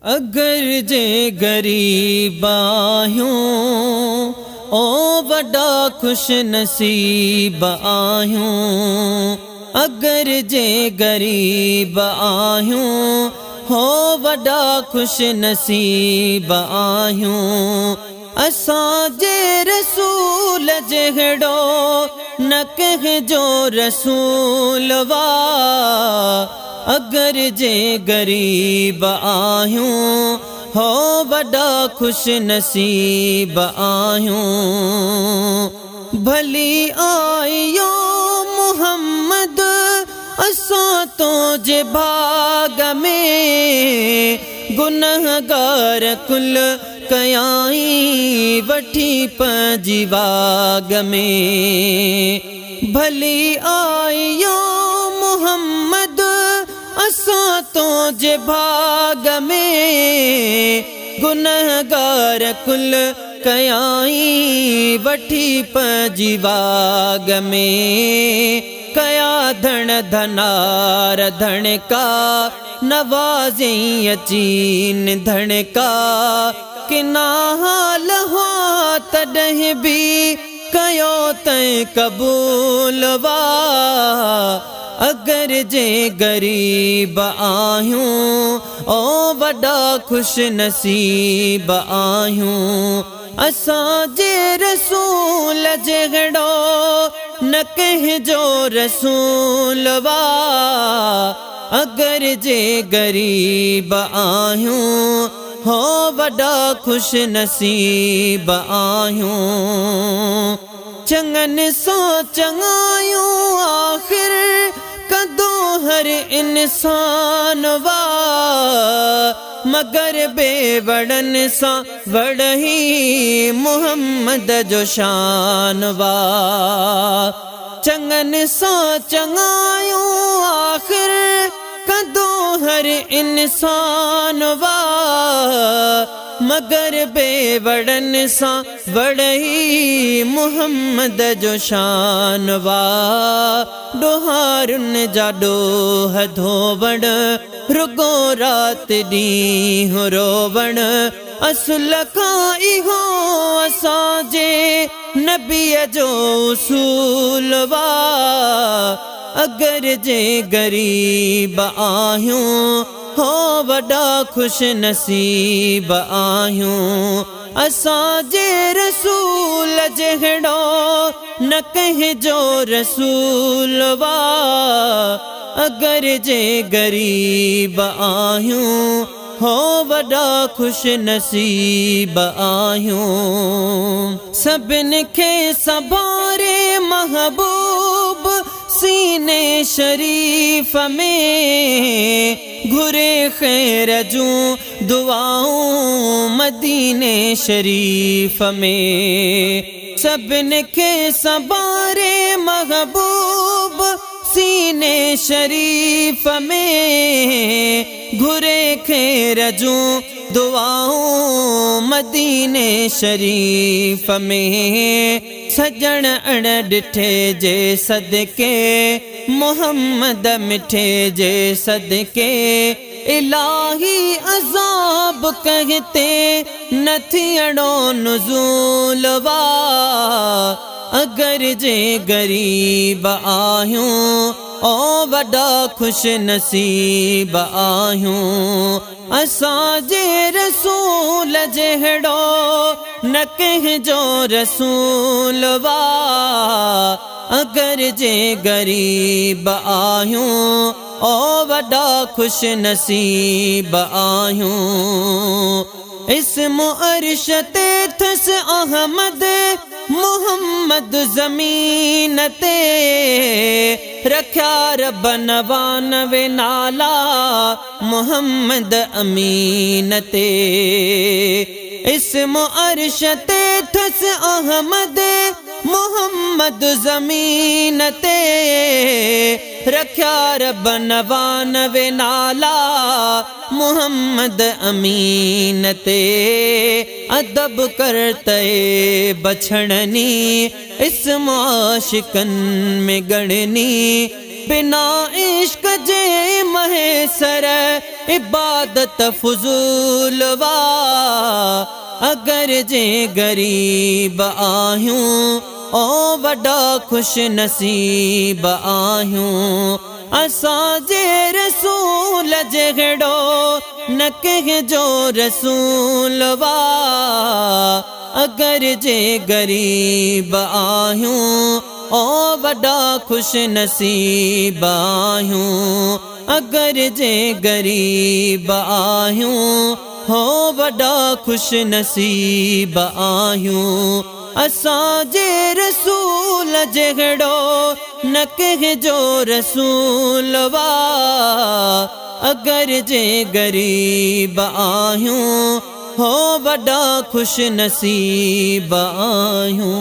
अगर जे गरीब आहियूं ओ वॾा खुश नसीब आहियूं। अगर जे गरीब आहियूं हो वॾा खुश नसीब आहियूं। असां जे रसूल जहिड़ो न कंहिंजो रसूल वा। अगर जे गरीब आहियूं हो वॾा खुश नसीब आहियूं। भली आयो मुहम्मद असां तो जे भाग में। गुनहगार कुल कयाई वठी पंहिंजी वाग में। भली आयो मुहम्मद असां तो जे भाग में। गुनहगार कुल कयाई वठी पंहिंजी वाग में। कया धन धनार धन का नवाज़ी अचीन धन का। किना हाल हो तॾहिं बि कयो तैं कबूल वा। अगर जे गरीब आहियूं ओ वॾा खुश नसीब आहियूं। असां जे रसूल जहिड़ो न कंहिंजो रसूल वा। अगर जे गरीब आहियूं हो वॾा खुश नसीब आहियूं। चङनि सां चङायूं आख़िर कदो हर इंसान वा। मगर बेवड़न सां वड़ही मुहम्मद जो शान वा। चङनि सां चङायूं आख़िर कदो हर इंसान वा। मगर बेवड़न सां वड़ही मुहम्मद जो शान वा। ॾोहारुन जा ॾोह धोवण रुगो रात ॾींहुं रोवण। असुल खां इहो असांजे नबीअ जो उसूल वा। अगर जे गरीब आहियूं हो वॾा खुश नसीब आहियूं। असां जे रसूल जहिड़ो न कंहिंजो रसूल वा। अगर जे गरीब आहियूं हो वॾा खुश नसीब आहियूं। सभिनि खे संभारे महबूब सीने शरीफ में। घुरे खैर जूं दुआऊं मदीने शरीफ में। सभिनि खे संभारे महबूब सीने शरीफ में। घुरे खैर जूं दुआऊं मदीने शरीफ में। सजण अण ॾिठे जे सदके मुहम्मद मिठे जे सदके। इलाही अज़ाब कहते न थियणो नुज़ूल वा। अगर जे गरीब आहियूं ओ वॾा खुश नसीब आहियूं। असां जे रसूल जहिड़ो न कंहिंजो रसूल वा। अगर जे गरीब आहियूं ओ वॾा खुश नसीब आहियूं। इस्म अर्श ते थस अहमद मुहम्मद ज़मीन ते। रखिया रब 99 नाला मुहम्मद अमीन ते। इस्म अर्श ते थस अहमद मुहम्मद ज़मीन ते। रखिया रब 99 नाला मुहम्मद अमीन ते। अदब करते बछड़नी इस्म आशिकन में गणनी। बिना इश्क जे महेसर इबादत फुजूल वा अगर जे गरीब आहियूं ओ वॾा खुश नसीब आहियूं असां जे रसूल जहिड़ो न कंहिंजो रसूल वा अगर जे गरीब आहियूं ओ वॾा खुश नसीब आहियूं अगर जे गरीब आहियूं हो वॾा खुश नसीब आहियूं असां जे रसूल जहिड़ो न कंहिंजो रसूल वा अगर जे गरीब आहियूं हो वॾा खुश नसीब आहियूं।